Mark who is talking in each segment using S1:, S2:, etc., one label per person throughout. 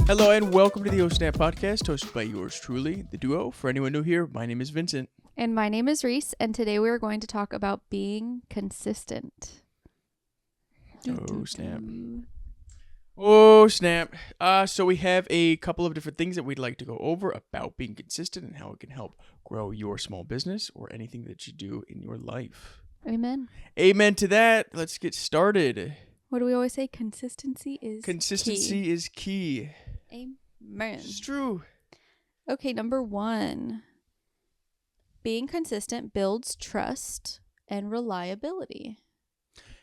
S1: Hello and welcome to the O Snap podcast, hosted by yours truly, the duo. For anyone new here, my name is Vincent.
S2: And my name is Reese, and today we are going to talk about being consistent.
S1: Oh, snap. Oh, snap. So we have a couple of different things that we'd like to go over about being consistent and how it can help grow your small business or anything that you do in your life.
S2: Amen.
S1: Amen to that. Let's get started.
S2: What do we always say? Consistency is
S1: Consistency is key.
S2: Amen.
S1: It's true.
S2: Okay, number 1. Being consistent builds trust and reliability.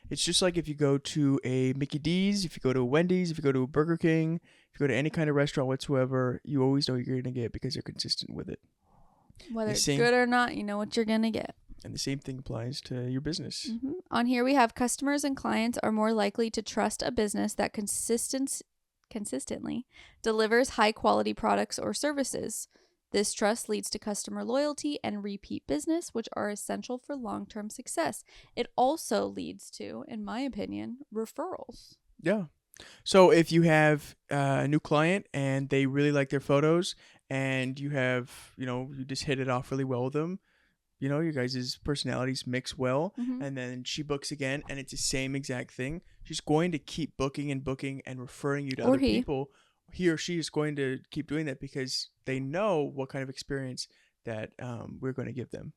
S1: It's just like if you go to a Mickey D's, if you go to a Wendy's, if you go to a Burger King, if you go to any kind of restaurant whatsoever, you always know what you're going to get because you're consistent with it.
S2: Whether it's good or not, you know what you're going to get.
S1: And the same thing applies to your business.
S2: Mm-hmm. On here we have customers and clients are more likely to trust a business that consistently delivers high quality products or services. This trust leads to customer loyalty and repeat business, which are essential for long-term success. It also leads to, in my opinion, referrals.
S1: Yeah. So if you have a new client and they really like their photos and you have, you just hit it off really well with them, your guys' personalities mix well, and then she books again and it's the same exact thing. She's going to keep booking and referring you to other people. He or she is going to keep doing that because they know what kind of experience that we're going to give them.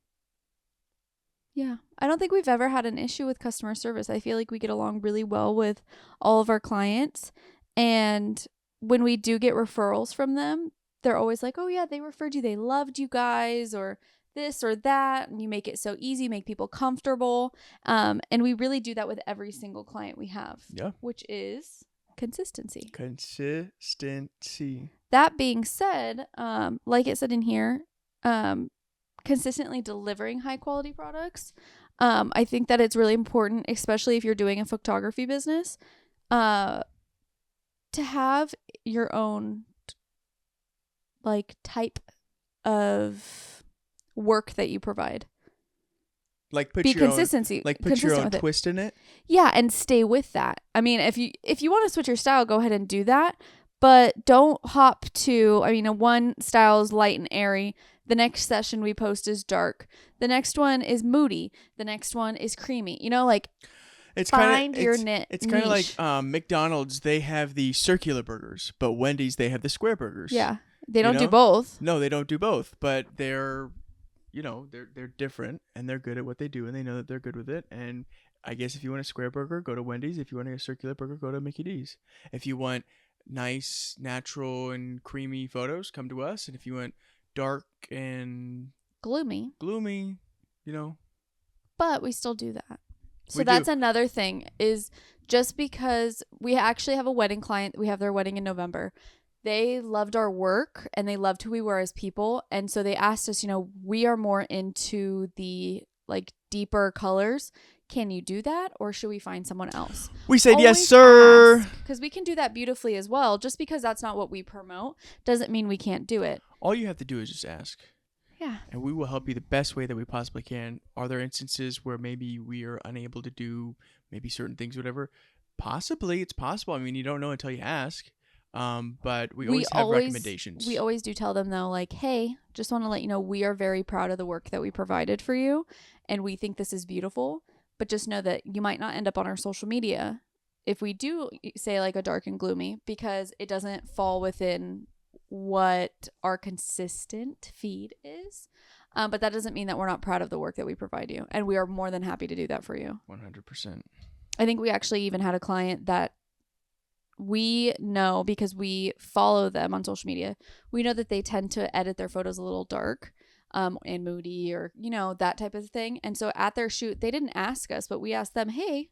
S2: Yeah. I don't think we've ever had an issue with customer service. I feel like we get along really well with all of our clients. And when we do get referrals from them, they're always like, oh, yeah, they referred you. They loved you guys or this or that. And you make it so easy, make people comfortable. And we really do that with every single client we have.
S1: Yeah.
S2: Which is consistency.
S1: Consistency.
S2: That being said, like it said in here, consistently delivering high quality products. I think that it's really important, especially if you're doing a photography business, to have your own type of work that you provide.
S1: Like put
S2: Be
S1: your
S2: consistency.
S1: Own, like put your own twist in it.
S2: Yeah, and stay with that. I mean, if you want to switch your style, go ahead and do that. But don't hop to, one style is light and airy. The next session we post is dark. The next one is moody. The next one is creamy.
S1: It's
S2: find your niche.
S1: It's kind of like McDonald's. They have the circular burgers, but Wendy's, they have the square burgers.
S2: Yeah. They don't do both.
S1: No, they don't do both, but they're different and they're good at what they do and they know that they're good with it. And I guess if you want a square burger, go to Wendy's. If you want a circular burger, go to Mickey D's. If you want nice, natural, and creamy photos, come to us. And if you want dark and gloomy,
S2: But we still do that. So that's another thing is just because we actually have a wedding client, we have their wedding in November. They loved our work and they loved who we were as people. And so they asked us, we are more into the deeper colors. Can you do that? Or should we find someone else?
S1: We said, yes, sir.
S2: Because we can do that beautifully as well. Just because that's not what we promote doesn't mean we can't do it.
S1: All you have to do is just ask.
S2: Yeah.
S1: And we will help you the best way that we possibly can. Are there instances where maybe we are unable to do maybe certain things, whatever? Possibly. It's possible. You don't know until you ask. But we always have recommendations.
S2: We always do tell them though, hey, just want to let you know we are very proud of the work that we provided for you. And we think this is beautiful. But just know that you might not end up on our social media if we do say a dark and gloomy because it doesn't fall within what our consistent feed is. But that doesn't mean that we're not proud of the work that we provide you. And we are more than happy to do that for you.
S1: 100%.
S2: I think we actually even had a client that we know because we follow them on social media. We know that they tend to edit their photos a little dark. And moody or, that type of thing. And so at their shoot, they didn't ask us, but we asked them, hey,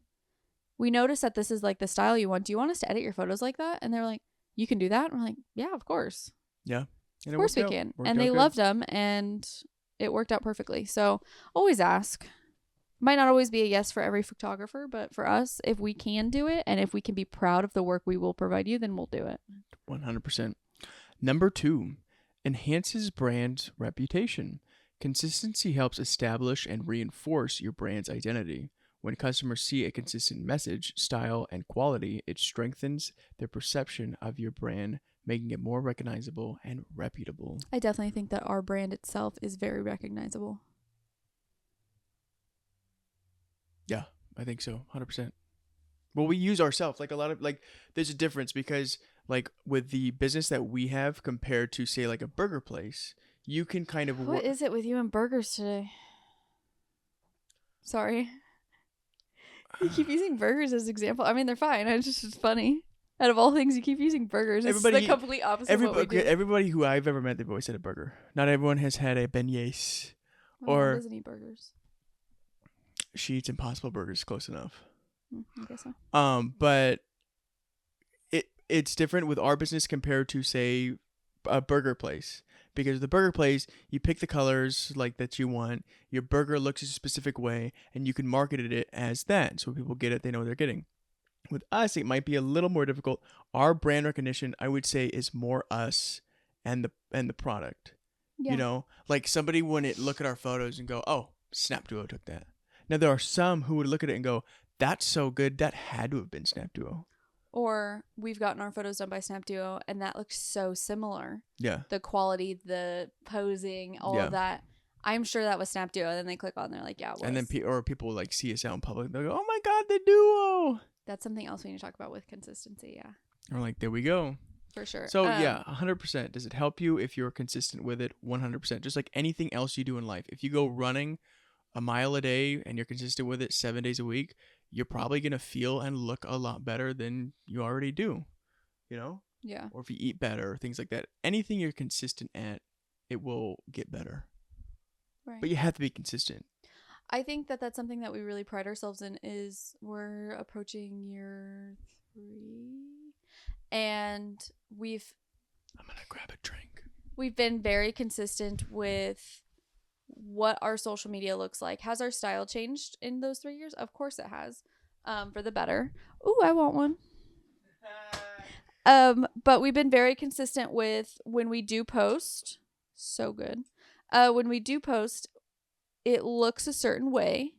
S2: we noticed that this is the style you want. Do you want us to edit your photos like that? And they're like, you can do that? And we're like, yeah, of course.
S1: Yeah.
S2: Of course we can. And they loved them and it worked out perfectly. So always ask. Might not always be a yes for every photographer, but for us, if we can do it and if we can be proud of the work we will provide you, then we'll do it.
S1: 100%. Number 2. Enhances brand reputation. Consistency helps establish and reinforce your brand's identity. When customers see a consistent message, style, and quality, it strengthens their perception of your brand, making it more recognizable and reputable.
S2: I definitely think that our brand itself is very recognizable.
S1: Yeah, I think so, 100%. Well, we use ourselves like a lot of like. There's a difference because like with the business that we have compared to say like a burger place, you can kind of
S2: What is it with you and burgers today? Sorry. You keep using burgers as example. I mean, they're fine. It's funny. Out of all things, you keep using burgers. It's the complete opposite of what we do.
S1: Everybody who I've ever met, they've always said a burger. Not everyone has had a beignets.
S2: My mom
S1: or
S2: doesn't eat burgers.
S1: She eats Impossible Burgers, close enough.
S2: I guess so.
S1: But it's different with our business compared to say a burger place. Because the burger place, you pick the colors like that you want. Your burger looks a specific way, and you can market it as that. So when people get it, they know what they're getting. With us, it might be a little more difficult. Our brand recognition, I would say, is more us and the product.
S2: Yeah.
S1: You know, like somebody wouldn't look at our photos and go, "Oh, Snap Duo took that." Now there are some who would look at it and go, "That's so good. That had to have been Snap Duo."
S2: Or we've gotten our photos done by Snap Duo, and that looks so similar.
S1: Yeah.
S2: The quality, the posing, all of that. I'm sure that was Snap Duo. And then they click on, and they're like, "Yeah, it was."
S1: And then people like see us out in public. They go, "Oh my God, the duo!"
S2: That's something else we need to talk about with consistency. Yeah,
S1: Or like, there we go.
S2: for sure.
S1: So yeah, 100%. Does it help you if you're consistent with it? 100%. Just like anything else you do in life. If you go running a mile a day and you're consistent with it 7 days a week, you're probably going to feel and look a lot better than you already do, you know?
S2: Yeah.
S1: Or if you eat better, things like that. Anything you're consistent at, it will get better.
S2: Right.
S1: But you have to be consistent.
S2: I think that that's something that we really pride ourselves in is we're approaching year 3 and
S1: I'm going to grab a drink.
S2: We've been very consistent with what our social media looks like. Has our style changed in those 3 years? Of course it has. For the better. Ooh, I want one. But we've been very consistent with when we do post. So good. When we do post, it looks a certain way.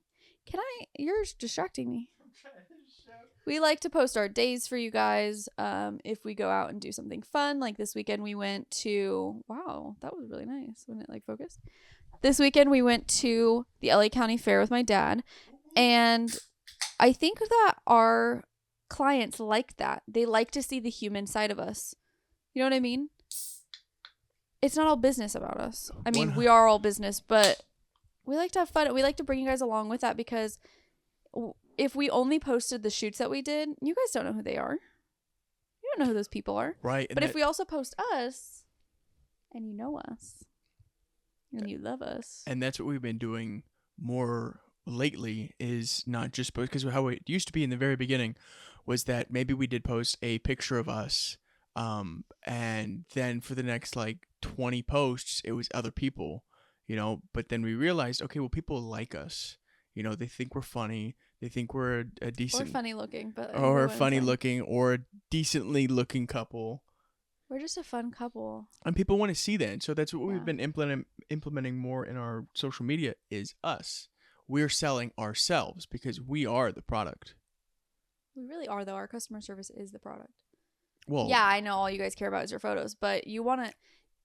S2: You're distracting me. We like to post our days for you guys. If we go out and do something fun, like this weekend we went to, wow, that was really nice when it like focused. This weekend we went to the LA County Fair with my dad, and I think that our clients like that. They like to see the human side of us. You know what I mean? It's not all business about us. I mean, we are all business, but we like to have fun. We like to bring you guys along with that because if we only posted the shoots that we did, you guys don't know who they are. You don't know who those people are.
S1: Right.
S2: But if we also post us and you know us and you love us.
S1: And that's what we've been doing more lately is not just post, because how it used to be in the very beginning was that maybe we did post a picture of us. And then for the next like 20 posts, it was other people, you know, but then we realized, okay, well, people like us, you know, they think we're funny. They think we're a decent
S2: or funny looking, but
S1: or funny looking or a decently looking couple.
S2: We're just a fun couple.
S1: And people want to see that. So that's what we've been implementing more in our social media is us. We're selling ourselves because we are the product.
S2: We really are, though. Our customer service is the product.
S1: Well,
S2: yeah, I know all you guys care about is your photos, but you want to...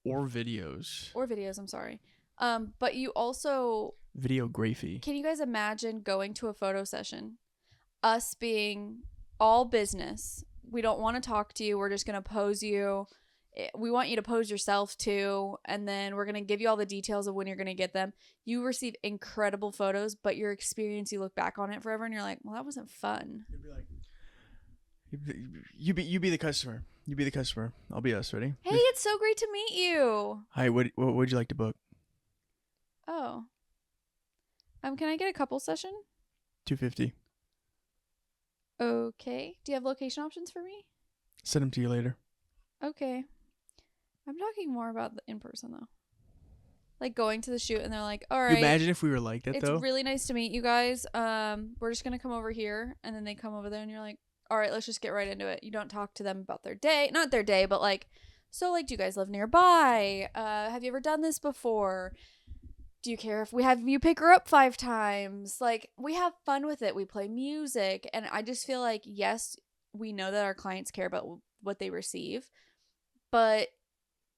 S1: Or videos.
S2: I'm sorry. But you also...
S1: Videography.
S2: Can you guys imagine going to a photo session? Us being all business. We don't want to talk to you. We're just going to pose you. We want you to pose yourself too. And then we're going to give you all the details of when you're going to get them. You receive incredible photos, but your experience, you look back on it forever and you're like, well, that wasn't fun.
S1: You'd be like... You be the customer. You be the customer. I'll be us. Ready?
S2: Hey, it's so great to meet you.
S1: Hi. What would you like to book?
S2: Oh. Can I get a couple session?
S1: $250.
S2: Okay. Do you have location options for me?
S1: Send them to you later.
S2: Okay. I'm talking more about the in person though. Like going to the shoot and they're like, all right.
S1: You imagine if we were like that though?
S2: It's really nice to meet you guys. We're just gonna come over here, and then they come over there and you're like, all right, let's just get right into it. You don't talk to them about their day. Not their day, but like, so like, do you guys live nearby? Have you ever done this before? Do you care if we have you pick her up 5 times? Like, we have fun with it. We play music. And I just feel like, yes, we know that our clients care about what they receive, but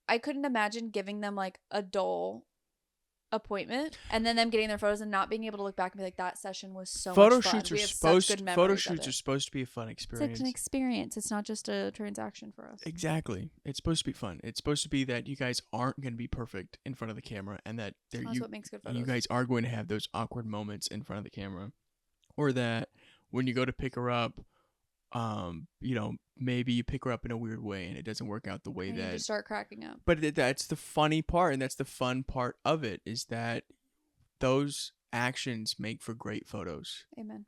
S2: I couldn't imagine giving them like a dull appointment and then them getting their photos and not being able to look back and be like, that session was so
S1: Photo
S2: much fun.
S1: shoots are
S2: We have such good memories
S1: photo
S2: of
S1: shoots
S2: it.
S1: are supposed to be a fun
S2: It's
S1: experience.
S2: an experience. It's not just a transaction for us.
S1: Exactly. It's supposed to be fun. It's supposed to be that you guys aren't going to be perfect in front of the camera, and that
S2: That's what makes good photos.
S1: you guys are going to have those awkward moments in front of the camera, or that when you go to pick her up, maybe you pick her up in a weird way and it doesn't work out the way
S2: and
S1: that.
S2: You just start cracking up.
S1: But that's the funny part, and that's the fun part of it, is that those actions make for great photos.
S2: Amen.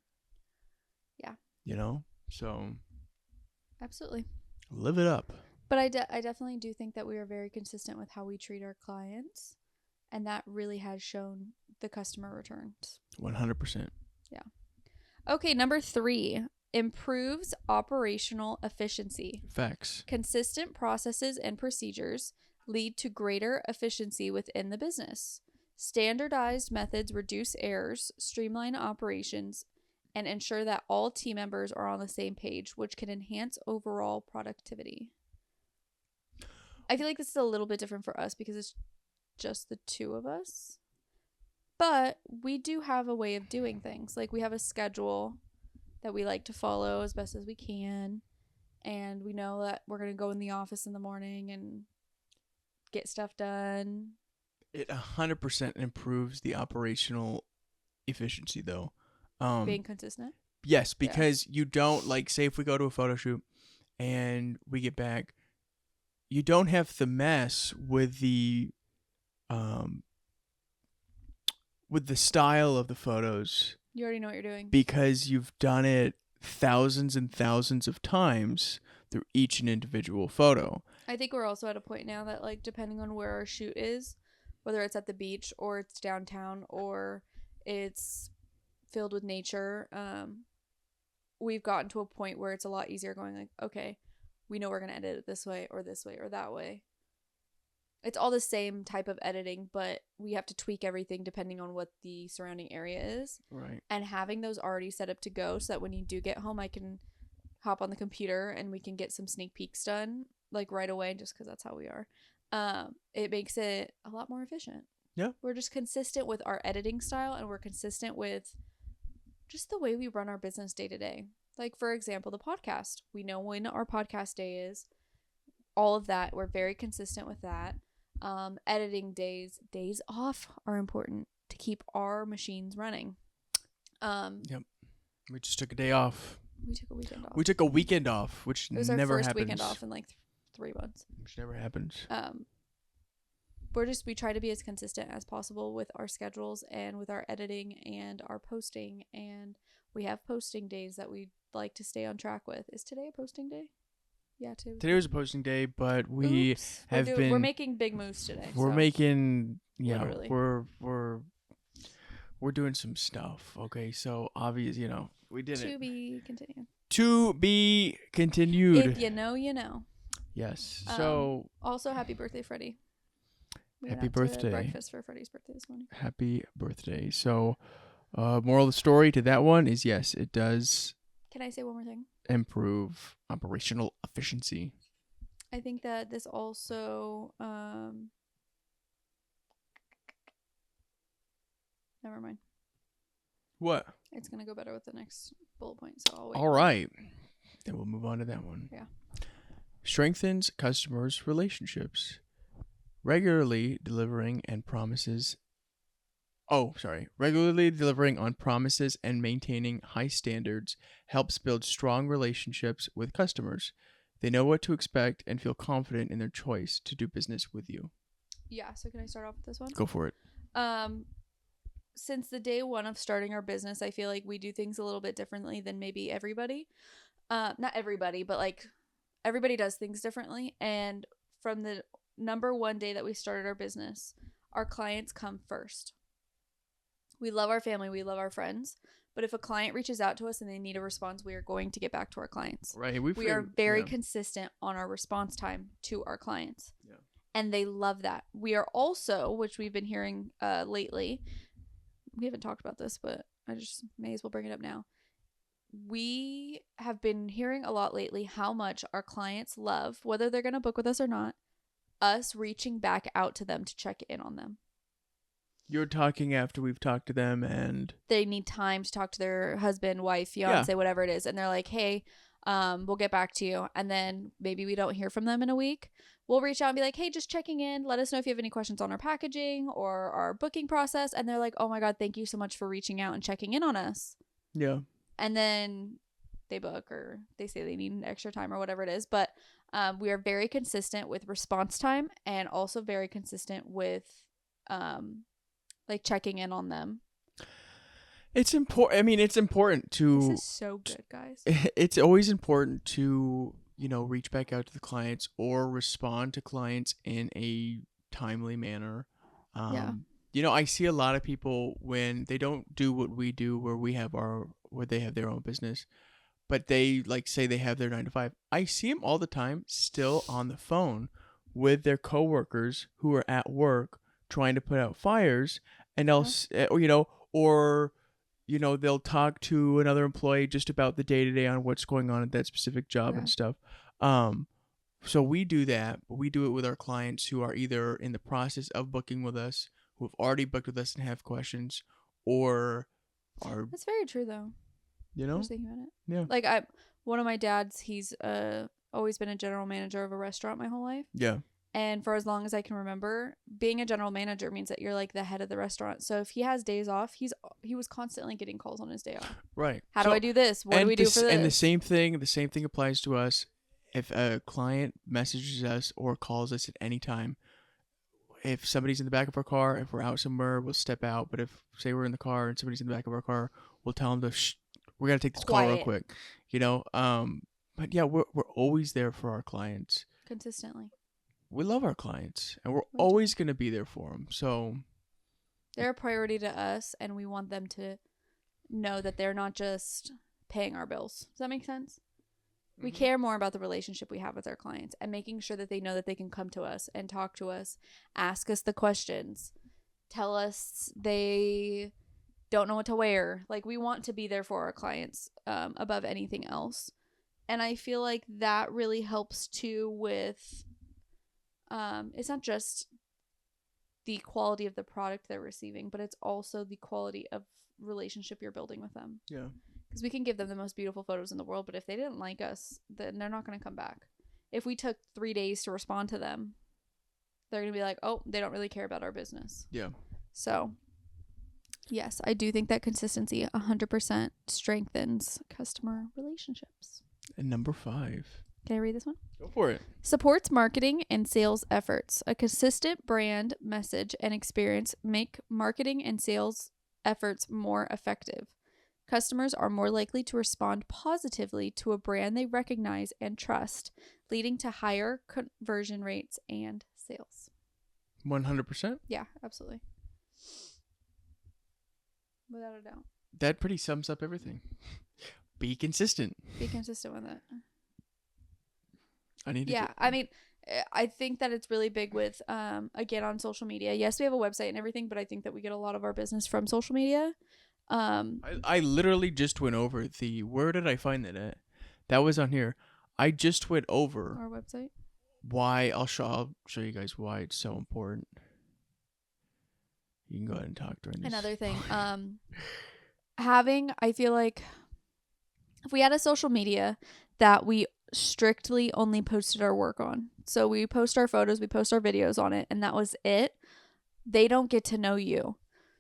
S2: Yeah.
S1: So.
S2: Absolutely.
S1: Live it up.
S2: But I definitely do think that we are very consistent with how we treat our clients, and that really has shown the customer returns.
S1: 100%.
S2: Yeah. Okay, number 3, improves operational efficiency.
S1: Facts.
S2: Consistent processes and procedures lead to greater efficiency within the business. Standardized methods reduce errors, streamline operations, and ensure that all team members are on the same page, which can enhance overall productivity. I feel like this is a little bit different for us because it's just the two of us. But we do have a way of doing things. Like, we have a schedule that we like to follow as best as we can. And we know that we're going to go in the office in the morning and get stuff done.
S1: It 100% improves the operational efficiency, though.
S2: Being consistent?
S1: Yes, because you don't, like, say if we go to a photo shoot and we get back, you don't have to mess with the style of the photos.
S2: You already know what you're doing.
S1: Because you've done it thousands and thousands of times through each and individual photo.
S2: I think we're also at a point now that, like, depending on where our shoot is, whether it's at the beach or it's downtown or it's filled with nature, we've gotten to a point where it's a lot easier going like, okay, we know we're going to edit it this way or that way. It's all the same type of editing, but we have to tweak everything depending on what the surrounding area is.
S1: Right.
S2: And having those already set up to go so that when you do get home, I can hop on the computer and we can get some sneak peeks done, like, right away, just because that's how we are. It makes it a lot more efficient.
S1: Yeah.
S2: We're just consistent with our editing style, and we're consistent with just the way we run our business day to day. Like, for example, the podcast. We know when our podcast day is. All of that. We're very consistent with that. Editing days off are important to keep our machines running.
S1: Yep. We just took a day off.
S2: We took a weekend off.
S1: We took a weekend off, which
S2: it was
S1: never
S2: our first
S1: happens.
S2: weekend off in like 3 months.
S1: Which never happens.
S2: We try to be as consistent as possible with our schedules and with our editing and our posting, and we have posting days that we like to stay on track with. Is today a posting day? Yeah,
S1: today was a posting day, but we're
S2: making big moves today.
S1: We're making
S2: literally.
S1: we're doing some stuff. Okay, so obvious, we did it.
S2: To be continued.
S1: To be continued.
S2: If you know, you know.
S1: Yes. So
S2: also, happy birthday, Freddie.
S1: Happy birthday.
S2: Breakfast for Freddie's birthday this morning.
S1: Happy birthday. So, moral of the story to that one is, yes, it does.
S2: Can I say one more thing?
S1: Improve operational efficiency.
S2: I think that this also never mind.
S1: What?
S2: It's gonna go better with the next bullet point, so I'll wait.
S1: All right. Then we'll move on to that one.
S2: Yeah.
S1: Strengthens customers' relationships. Regularly delivering on promises and maintaining high standards helps build strong relationships with customers. They know what to expect and feel confident in their choice to do business with you.
S2: Yeah, so can I start off with this one?
S1: Go for it.
S2: Since the day one of starting our business, I feel like we do things a little bit differently than maybe everybody. Not everybody, but like everybody does things differently. And from the number one day that we started our business, our clients come first. We love our family, we love our friends, but if a client reaches out to us and they need a response, we are going to get back to our clients.
S1: Right.
S2: We are very consistent on our response time to our clients.
S1: Yeah.
S2: And they love that. We are also, which we've been hearing lately, we haven't talked about this, but I just may as well bring it up now. we have been hearing a lot lately how much our clients love, whether they're going to book with us or not, us reaching back out to them to check in on them.
S1: You're talking after we've talked to them and
S2: They need time to talk to their husband, wife, fiance, whatever it is. And they're like, hey, we'll get back to you. And then maybe we don't hear from them in a week. We'll reach out and be like, hey, just checking in. Let us know if you have any questions on our packaging or our booking process. And they're like, oh my God, thank you so much for reaching out and checking in on us.
S1: yeah.
S2: And then they book or they say they need an extra time or whatever it is. But we are very consistent with response time and also very consistent with like checking in on them.
S1: It's important. I mean, it's important to.
S2: This is so good, guys.
S1: It's always important to, reach back out to the clients or respond to clients in a timely manner.
S2: Yeah.
S1: I see a lot of people when they don't do what we do, where they have their own business, but they say they have their 9 to 5. I see them all the time still on the phone with their coworkers who are at work trying to put out fires, and else, or they'll talk to another employee just about the day-to-day on what's going on at that specific job and stuff. So we do that, but we do it with our clients who are either in the process of booking with us, who have already booked with us and have questions, or are,
S2: That's very true, though. I was thinking about it.
S1: Yeah.
S2: Like, one of my dads, he's always been a general manager of a restaurant my whole life.
S1: Yeah.
S2: And for as long as I can remember, being a general manager means that you're like the head of the restaurant. So if he has days off, he was constantly getting calls on his day off.
S1: Right.
S2: How do I do this? What do we do for this?
S1: And the same thing applies to us. If a client messages us or calls us at any time, if somebody's in the back of our car, if we're out somewhere, we'll step out. But if, say, we're in the car and somebody's in the back of our car, we'll tell them to, we got to take this call real quick. But yeah, we're always there for our clients.
S2: Consistently.
S1: We love our clients, and we're always going to be there for them. So
S2: they're a priority to us, and we want them to know that they're not just paying our bills. Does that make sense? We care more about the relationship we have with our clients and making sure that they know that they can come to us and talk to us, ask us the questions, tell us they don't know what to wear. Like, we want to be there for our clients above anything else. And I feel like that really helps too with, it's not just the quality of the product they're receiving, but it's also the quality of relationship you're building with them.
S1: Yeah.
S2: Because we can give them the most beautiful photos in the world, but if they didn't like us, then they're not going to come back. If we took 3 days to respond to them, they're going to be like, oh, they don't really care about our business.
S1: Yeah.
S2: So, yes, I do think that consistency 100% strengthens customer relationships.
S1: And number 5.
S2: Can I read this one?
S1: Go for it.
S2: Supports marketing and sales efforts. A consistent brand message and experience make marketing and sales efforts more effective. Customers are more likely to respond positively to a brand they recognize and trust, leading to higher conversion rates and sales.
S1: 100%?
S2: Yeah, absolutely. Without a doubt.
S1: That pretty sums up everything. Be consistent.
S2: Be consistent with it.
S1: I
S2: mean, I think that it's really big with, again, on social media. Yes, we have a website and everything, but I think that we get a lot of our business from social media.
S1: I literally just went over where did I find that at? That was on here. I just went over
S2: our website.
S1: Why I'll show you guys why it's so important. You can go ahead and talk during this.
S2: Another thing, I feel like if we had a social media that we strictly only posted our work on, so we post our photos, we post our videos on it, and that was it, they don't get to know you.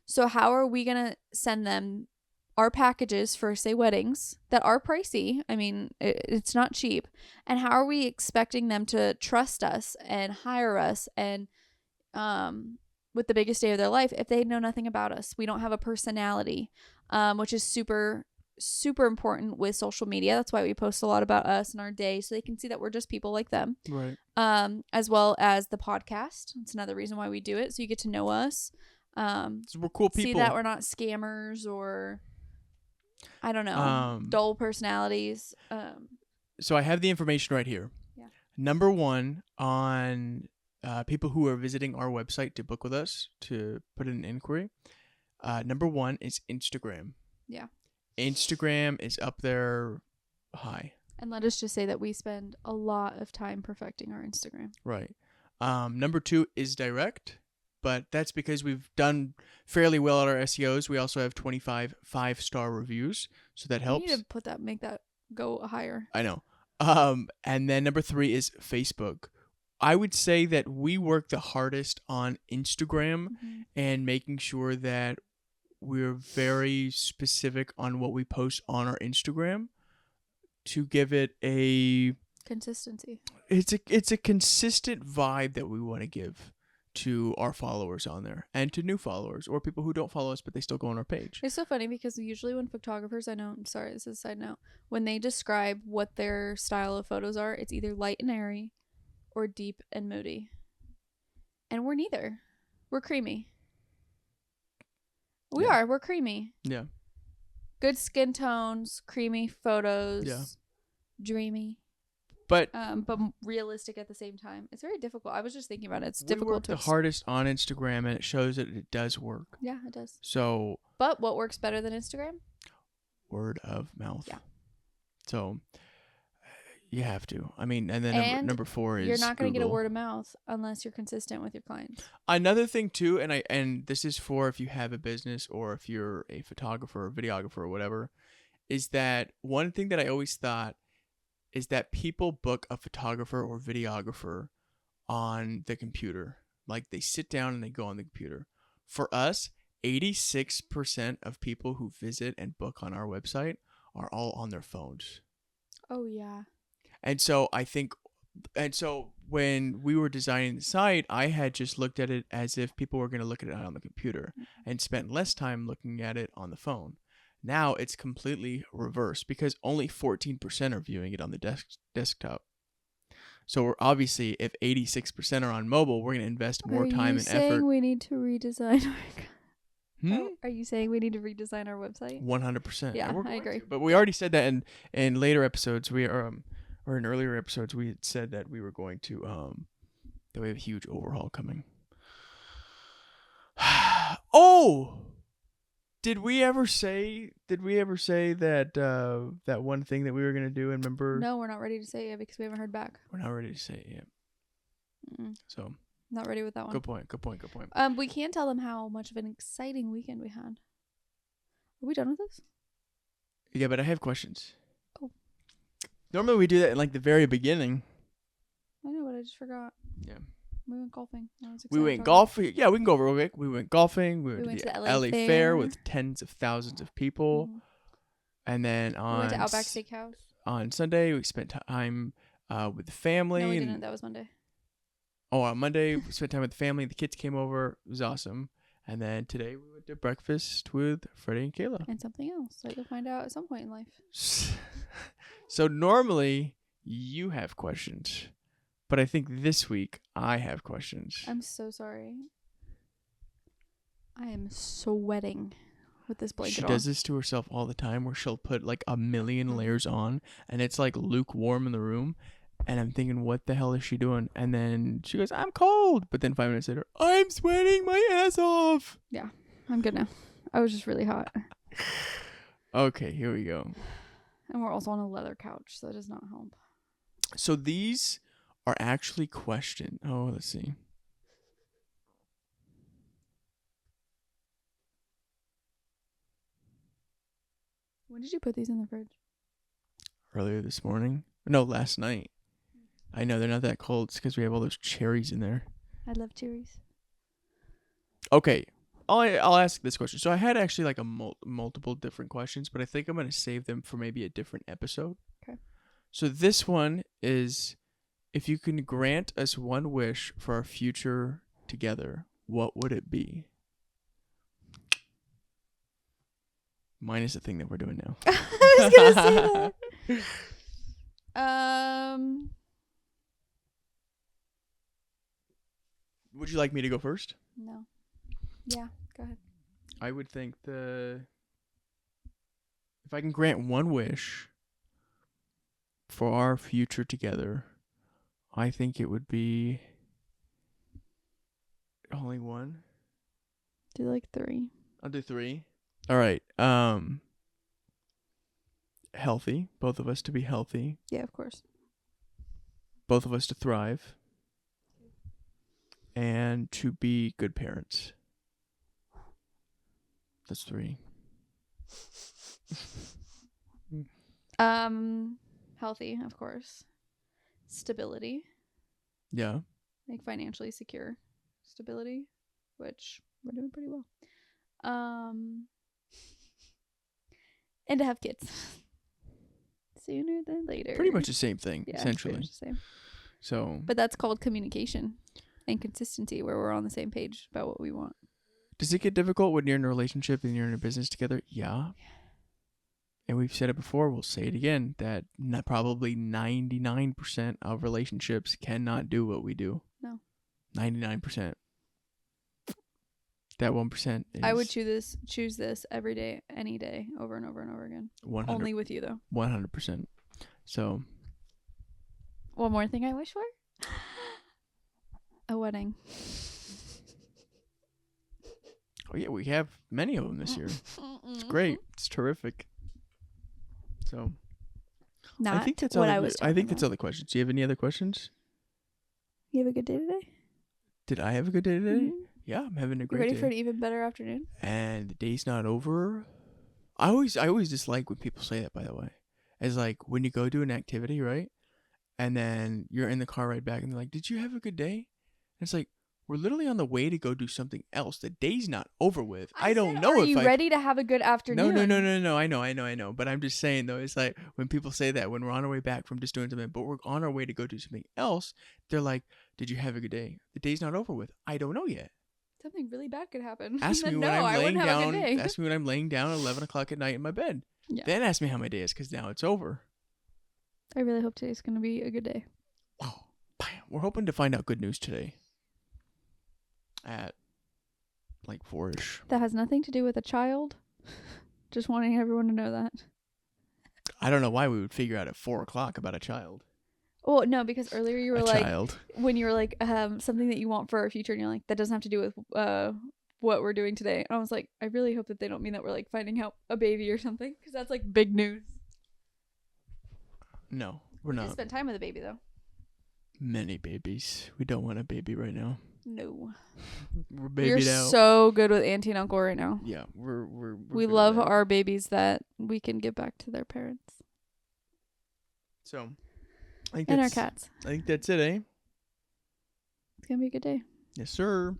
S2: So how are we going to send them our packages for, say, weddings that are pricey? I mean, it's not cheap. And how are we expecting them to trust us and hire us and with the biggest day of their life if they know nothing about us? We don't have a personality, which is super, super important with social media. That's why we post a lot about us and our day, so they can see that we're just people like them.
S1: Right.
S2: As well as the podcast. It's another reason why we do it, so you get to know us.
S1: So we're cool people.
S2: See that we're not scammers or, I don't know, dull personalities.
S1: So I have the information right here.
S2: Yeah.
S1: Number 1 on people who are visiting our website to book with us, to put in an inquiry. Number 1 is Instagram.
S2: Yeah.
S1: Instagram is up there high.
S2: And let us just say that we spend a lot of time perfecting our Instagram.
S1: Right. Number 2 is direct, but that's because we've done fairly well at our SEOs. We also have 25 5-star reviews, so that helps.
S2: We need to make that go higher.
S1: I know. And then number 3 is Facebook. I would say that we work the hardest on Instagram and making sure that we're very specific on what we post on our Instagram to give it a
S2: consistency.
S1: It's a consistent vibe that we want to give to our followers on there and to new followers or people who don't follow us but they still go on our page.
S2: It's so funny because usually when photographers, sorry, this is a side note, when they describe what their style of photos are, it's either light and airy or deep and moody. And we're neither. We're creamy. We're creamy.
S1: Yeah.
S2: Good skin tones, creamy photos.
S1: Yeah.
S2: Dreamy.
S1: But
S2: realistic at the same time. It's very difficult. I was just thinking about it. It's
S1: we
S2: difficult
S1: work the hardest on Instagram, and it shows that it does work.
S2: Yeah, it does.
S1: So.
S2: But what works better than Instagram?
S1: Word of mouth.
S2: Yeah.
S1: So. You have to. I mean, and then number 4 is
S2: you're not going to get a
S1: Google.
S2: word of mouth unless you're consistent with your clients.
S1: Another thing too, and this is for if you have a business or if you're a photographer or videographer or whatever, is that one thing that I always thought is that people book a photographer or videographer on the computer. Like they sit down and they go on the computer. For us, 86% of people who visit and book on our website are all on their phones.
S2: Oh, yeah.
S1: And so when we were designing the site, I had just looked at it as if people were going to look at it on the computer and spent less time looking at it on the phone. Now it's completely reversed because only 14% are viewing it on the desktop. So we're obviously, if 86% are on mobile, we're going to invest more time and effort.
S2: Are you saying we need to redesign Are you saying we need to redesign our website?
S1: 100%.
S2: Yeah, I agree.
S1: But we already said that in later episodes. We are or in earlier episodes, we had said that we were going to that we have a huge overhaul coming. Oh, did we ever say that that one thing that we were gonna do? And remember?
S2: No, we're not ready to say it because we haven't heard back.
S1: We're not ready to say it yet. So
S2: not ready with that one.
S1: Good point.
S2: We can tell them how much of an exciting weekend we had. Are we done with this?
S1: Yeah, but I have questions.
S2: Oh.
S1: Normally we do that in like the very beginning.
S2: I know, but I just forgot.
S1: Yeah.
S2: We went golfing.
S1: We went golfing. Yeah, we can go over real quick. We went golfing. We went to the LA Fair with tens of thousands of people. Mm-hmm. And then we
S2: went to Outback Steakhouse.
S1: On Sunday, we spent time with the family.
S2: No, we didn't. That was Monday.
S1: Oh, on Monday, we spent time with the family. The kids came over. It was awesome. And then today, we went to breakfast with Freddie and Kayla.
S2: And something else that you'll find out at some point in life.
S1: So normally, you have questions. But I think this week, I have questions.
S2: I'm so sorry. I am sweating with this blanket on.
S1: She does this to herself all the time where she'll put like a million layers on and it's like lukewarm in the room. And I'm thinking, what the hell is she doing? And then she goes, I'm cold. But then 5 minutes later, I'm sweating my ass off.
S2: Yeah, I'm good now. I was just really hot.
S1: Okay, here we go.
S2: And we're also on a leather couch, so that does not help.
S1: So these are actually questions. Oh, let's see.
S2: When did you put these in the fridge?
S1: Earlier this morning. No, last night. I know they're not that cold. It's because we have all those cherries in there.
S2: I love cherries.
S1: Okay. I'll ask this question. So I had actually like a multiple different questions, but I think I'm going to save them for maybe a different episode.
S2: Okay.
S1: So this one is, if you can grant us one wish for our future together, what would it be? Minus the thing that we're doing now.
S2: I was going to say that.
S1: Would you like me to go first?
S2: No. Yeah, go ahead.
S1: I would think if I can grant one wish for our future together, I think it would be only one.
S2: Do like 3.
S1: I'll do 3. All right. healthy. Both of us to be healthy.
S2: Yeah, of course.
S1: Both of us to thrive. And to be good parents. That's 3.
S2: Healthy, of course. Stability,
S1: Yeah.
S2: like financially secure stability, which we're doing pretty well. And to have kids sooner than later.
S1: Pretty much the same thing,
S2: Yeah,
S1: essentially.
S2: pretty much the same.
S1: So,
S2: But that's called communication and consistency, where we're on the same page about what we want.
S1: does it get difficult when you're in a relationship and you're in a business together? Yeah. And we've said it before, we'll say it again, that probably 99% of relationships cannot do what we do.
S2: No.
S1: 99%. That 1% is
S2: I would choose this every day, any day, over and over and over again.
S1: 100,
S2: Only with you, though.
S1: 100%. So,
S2: One more thing I wish for? A wedding.
S1: oh yeah, we have many of them this year. It's great. It's terrific. So,
S2: Not
S1: I think that's
S2: what
S1: all.
S2: I was
S1: I think
S2: talking
S1: that's all the questions. Do you have any other questions?
S2: You have a good day today?
S1: Did I have a good day today?
S2: Mhm.
S1: Yeah, I'm having a
S2: You
S1: great
S2: ready
S1: day.
S2: for an even better afternoon?
S1: And the day's not over. I always dislike when people say that, by the way. It's like when you go do an activity, right? And then you're in the car ride back and they're like, "Did you have a good day?" And it's like, we're literally on the way to go do something else. The day's not over with. I don't know
S2: Are
S1: if
S2: you
S1: I
S2: ready to have a good afternoon?
S1: No. I know. But I'm just saying though, it's like when people say that when we're on our way back from just doing something, but we're on our way to go do something else, they're like, "Did you have a good day?" The day's not over with. I don't know yet.
S2: Something really bad could happen.
S1: Ask me
S2: Then
S1: when
S2: no, I
S1: I'm laying
S2: wouldn't have a
S1: down.
S2: good day.
S1: Ask me when I'm laying down at 11 o'clock at night in my bed.
S2: Yeah.
S1: Then ask me how my day is, because now it's over.
S2: I really hope today's going to be a good day.
S1: Wow. Bam. We're hoping to find out good news today. At like 4-ish.
S2: That has nothing to do with a child. Just wanting everyone to know that.
S1: I don't know why we would figure out at 4 o'clock about a child.
S2: Oh, no, because earlier you were
S1: A
S2: like,
S1: child.
S2: when you were like, something that you want for our future, and you're like, that doesn't have to do with what we're doing today. And I was like, I really hope that they don't mean that we're like finding out a baby or something, because that's like big news.
S1: No, we're
S2: We
S1: not.
S2: can spend time with a baby, though.
S1: Many babies. We don't want a baby right now.
S2: No.
S1: We're
S2: We're
S1: babied out.
S2: so good with auntie and uncle right now.
S1: Yeah, we're
S2: We
S1: good
S2: love
S1: at that.
S2: our babies that we can give back to their parents.
S1: So, I think
S2: And our
S1: that's-
S2: cats.
S1: I think that's it, eh?
S2: It's going to be a good day.
S1: Yes, sir.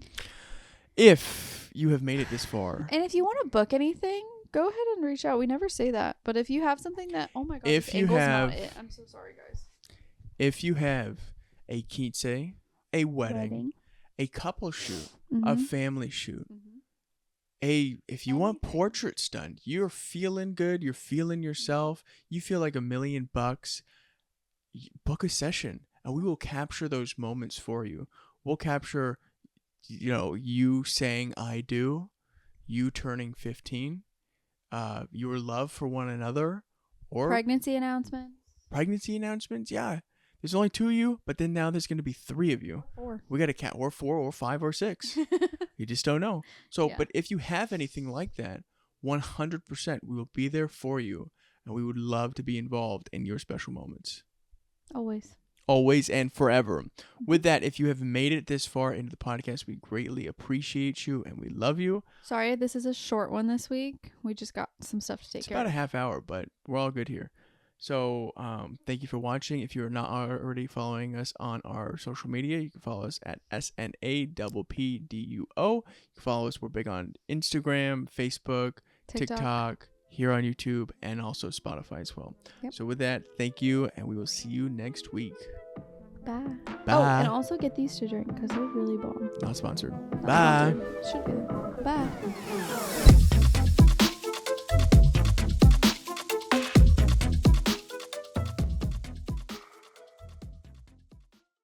S1: If you have made it this far,
S2: And if you want to book anything, go ahead and reach out. We never say that. But if you have something that, oh my God,
S1: If
S2: this
S1: you
S2: angle's
S1: have-
S2: not it. I'm so sorry, guys.
S1: if you have a quince, a wedding, a couple shoot, a
S2: Mhm.
S1: family shoot,
S2: Mhm.
S1: if you want
S2: Anything.
S1: portraits done, you're feeling good, you're feeling yourself, you feel like $1,000,000, book a session and we will capture those moments for you. We'll capture, you saying I do, you turning 15, your love for one another, or
S2: Pregnancy announcements.
S1: pregnancy announcements. Yeah, there's only 2 of you, but then now there's going to be 3 of you.
S2: 4.
S1: We got to count, or 4 or 5 or 6. You just don't know. So,
S2: Yeah.
S1: but if you have anything like that, 100% we will be there for you, and we would love to be involved in your special moments.
S2: Always.
S1: Always and forever. With that, if you have made it this far into the podcast, we greatly appreciate you and we love you.
S2: Sorry, this is a short one this week. We just got some stuff to take
S1: It's
S2: care
S1: about a
S2: of.
S1: half hour, but we're all good here. So thank you for watching. If you're not already following us on our social media, you can follow us at SNAPPDUO. You can follow us. We're big on Instagram, Facebook, TikTok, here on YouTube, and also Spotify as well.
S2: Yep.
S1: So with that, thank you, and we will see you next week.
S2: Bye.
S1: Bye.
S2: Oh, and also get these to drink because they're really bomb.
S1: Not sponsored.
S2: Not
S1: Bye.
S2: sponsored. Should be. Bye.